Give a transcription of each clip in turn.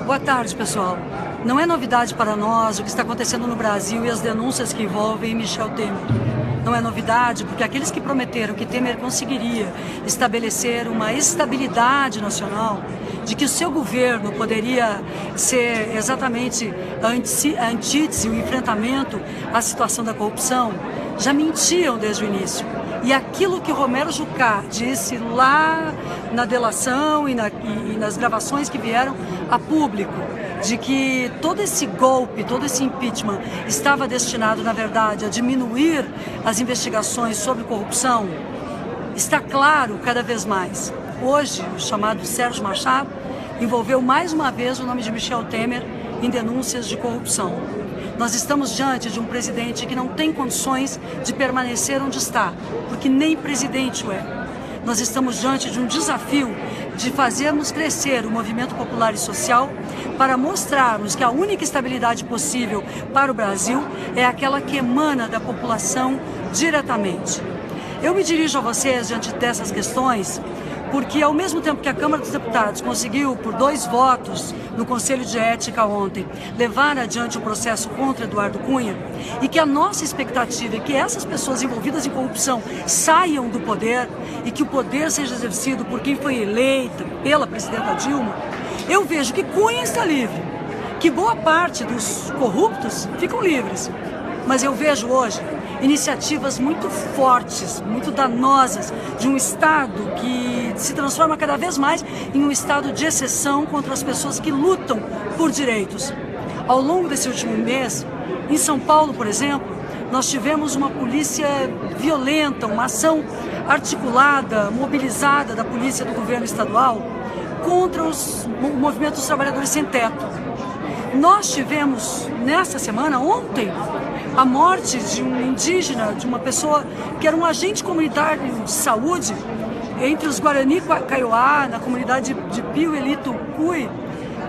Boa tarde, pessoal. Não é novidade para nós o que está acontecendo no Brasil e as denúncias que envolvem Michel Temer. Não é novidade porque aqueles que prometeram que Temer conseguiria estabelecer uma estabilidade nacional, de que o seu governo poderia ser exatamente a antítese, o enfrentamento à situação da corrupção, já mentiam desde o início. E aquilo que Romero Jucá disse lá na delação e nas gravações que vieram a público, de que todo esse golpe, todo esse impeachment estava destinado, na verdade, a diminuir as investigações sobre corrupção, está claro cada vez mais. Hoje, o chamado Sérgio Machado envolveu mais uma vez o nome de Michel Temer em denúncias de corrupção. Nós estamos diante de um presidente que não tem condições de permanecer onde está, porque nem presidente o é. Nós estamos diante de um desafio de fazermos crescer o movimento popular e social para mostrarmos que a única estabilidade possível para o Brasil é aquela que emana da população diretamente. Eu me dirijo a vocês diante dessas questões porque, ao mesmo tempo que a Câmara dos Deputados conseguiu, por 2 votos no Conselho de Ética ontem, levar adiante o processo contra Eduardo Cunha, e que a nossa expectativa é que essas pessoas envolvidas em corrupção saiam do poder e que o poder seja exercido por quem foi eleita pela presidenta Dilma, eu vejo que Cunha está livre, que boa parte dos corruptos ficam livres. Mas eu vejo hoje iniciativas muito fortes, muito danosas, de um Estado que se transforma cada vez mais em um Estado de exceção contra as pessoas que lutam por direitos. Ao longo desse último mês, em São Paulo, por exemplo, nós tivemos uma polícia violenta, uma ação articulada, mobilizada da polícia do governo estadual contra o movimento dos trabalhadores sem teto. Nós tivemos, nessa semana, ontem, a morte de um indígena, de uma pessoa que era um agente comunitário de saúde entre os Guarani Kaiowá, na comunidade de Piuelito Cui,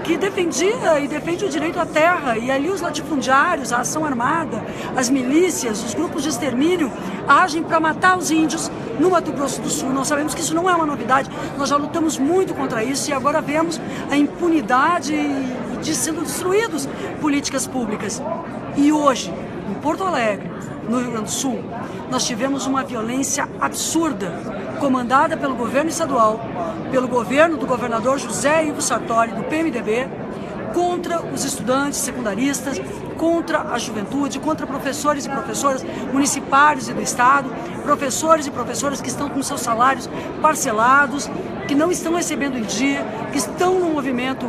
que defendia e defende o direito à terra, e ali os latifundiários, a ação armada, as milícias, os grupos de extermínio agem para matar os índios no Mato Grosso do Sul. Nós sabemos que isso não é uma novidade, nós já lutamos muito contra isso e agora vemos a impunidade de sendo destruídos políticas públicas. E hoje, em Porto Alegre, no Rio Grande do Sul, nós tivemos uma violência absurda, comandada pelo governo estadual, pelo governo do governador José Ivo Sartori, do PMDB, contra os estudantes secundaristas, contra a juventude, contra professores e professoras municipais e do Estado, professores e professoras que estão com seus salários parcelados, que não estão recebendo em dia, que estão no movimento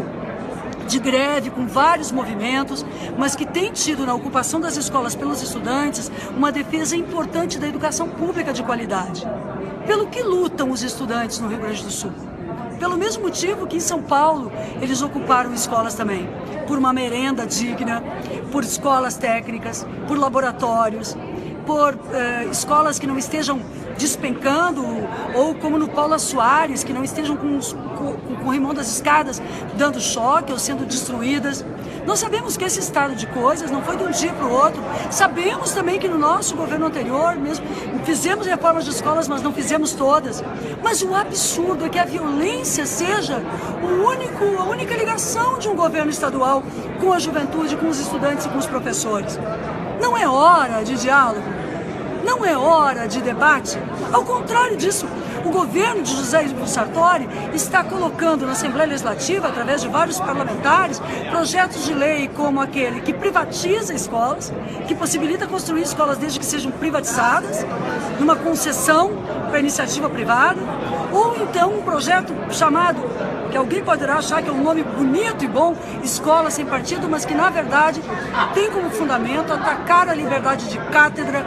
de greve, com vários movimentos, mas que tem tido na ocupação das escolas pelos estudantes uma defesa importante da educação pública de qualidade. Pelo que lutam os estudantes no Rio Grande do Sul? Pelo mesmo motivo que em São Paulo eles ocuparam escolas também, por uma merenda digna, por escolas técnicas, por laboratórios, por escolas que não estejam despencando, ou como no Paula Soares, que não estejam com o rimão das escadas dando choque ou sendo destruídas. Nós sabemos que esse estado de coisas não foi de um dia para o outro. Sabemos também que no nosso governo anterior mesmo fizemos reformas de escolas, mas não fizemos todas. Mas o absurdo é que a violência seja a única ligação de um governo estadual com a juventude, com os estudantes e com os professores. Não é hora de diálogo. Não é hora de debate. Ao contrário disso, o governo de José Ivo Sartori está colocando na Assembleia Legislativa, através de vários parlamentares, projetos de lei como aquele que privatiza escolas, que possibilita construir escolas desde que sejam privatizadas, numa concessão para iniciativa privada, ou então um projeto chamado, que alguém poderá achar que é um nome bonito e bom, Escola Sem Partido, mas que na verdade tem como fundamento atacar a liberdade de cátedra,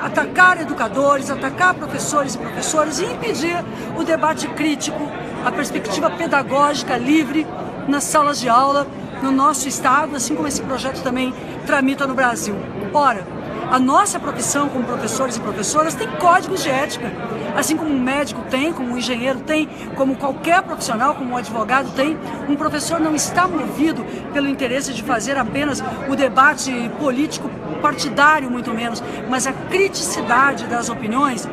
atacar educadores, atacar professores e professoras e impedir o debate crítico, a perspectiva pedagógica livre nas salas de aula no nosso estado, assim como esse projeto também tramita no Brasil. Ora, a nossa profissão como professores e professoras tem códigos de ética, assim como um médico tem, como um engenheiro tem, como qualquer profissional, como um advogado tem. Um professor não está movido pelo interesse de fazer apenas o debate político partidário, muito menos, mas a criticidade das opiniões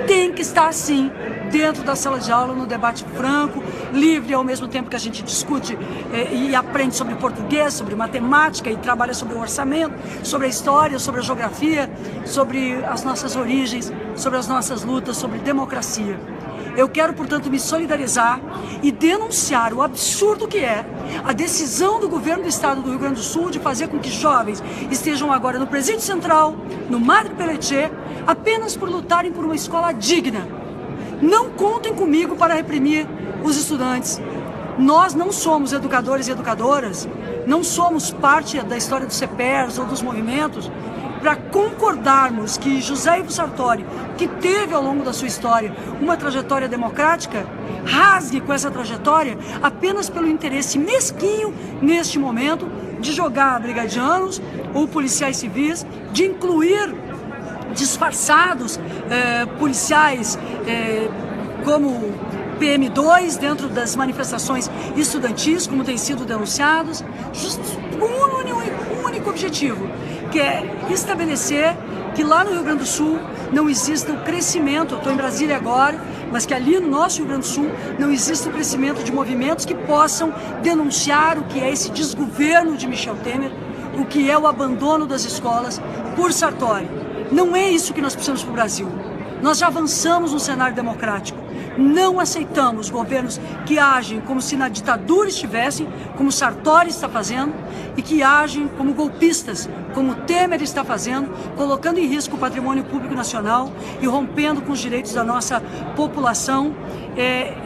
tem que estar, sim, dentro da sala de aula, no debate franco, livre, ao mesmo tempo que a gente discute e aprende sobre português, sobre matemática e trabalha sobre o orçamento, sobre a história, sobre a geografia, sobre as nossas origens, sobre as nossas lutas, sobre democracia. Eu quero, portanto, me solidarizar e denunciar o absurdo que é a decisão do governo do estado do Rio Grande do Sul de fazer com que jovens estejam agora no Presídio Central, no Madre Pelletier, apenas por lutarem por uma escola digna. Não contem comigo para reprimir os estudantes. Nós não somos educadores e educadoras, não somos parte da história dos CEPERS ou dos movimentos para concordarmos que José Ivo Sartori, que teve ao longo da sua história uma trajetória democrática, rasgue com essa trajetória apenas pelo interesse mesquinho, neste momento, de jogar brigadianos ou policiais civis, de incluir disfarçados policiais como PM2 dentro das manifestações estudantis, como tem sido denunciados, com um único objetivo, que é estabelecer que lá no Rio Grande do Sul não exista o crescimento, eu estou em Brasília agora, mas que ali no nosso Rio Grande do Sul não exista o crescimento de movimentos que possam denunciar o que é esse desgoverno de Michel Temer, o que é o abandono das escolas por Sartori. Não é isso que nós precisamos para o Brasil. Nós já avançamos no cenário democrático. Não aceitamos governos que agem como se na ditadura estivessem, como Sartori está fazendo, e que agem como golpistas, como Temer está fazendo, colocando em risco o patrimônio público nacional e rompendo com os direitos da nossa população,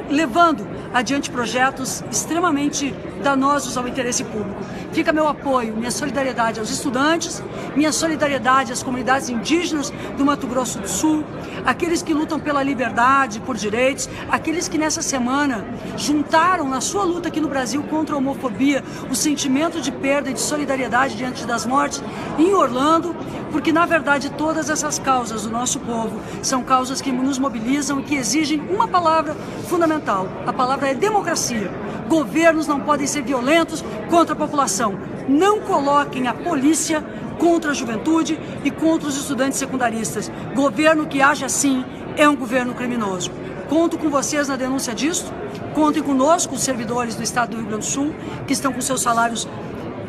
levando adiante projetos extremamente danosos ao interesse público. Fica meu apoio, minha solidariedade aos estudantes, minha solidariedade às comunidades indígenas do Mato Grosso do Sul, aqueles que lutam pela liberdade, por direitos, aqueles que nessa semana juntaram na sua luta aqui no Brasil contra a homofobia o sentimento de perda e de solidariedade diante das mortes em Orlando, porque na verdade todas essas causas do nosso povo são causas que nos mobilizam e que exigem uma palavra fundamental. A palavra é democracia. Governos não podem ser violentos contra a população. Não coloquem a polícia contra a juventude e contra os estudantes secundaristas. Governo que age assim é um governo criminoso. Conto com vocês na denúncia disso. Contem conosco, os servidores do Estado do Rio Grande do Sul, que estão com seus salários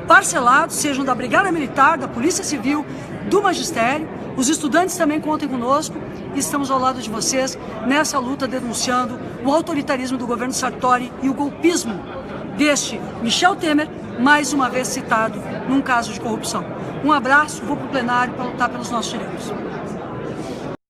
parcelados, sejam da Brigada Militar, da Polícia Civil, do Magistério. Os estudantes também contem conosco e estamos ao lado de vocês nessa luta denunciando o autoritarismo do governo Sartori e o golpismo deste Michel Temer, mais uma vez citado num caso de corrupção. Um abraço, vou para o plenário para lutar pelos nossos direitos.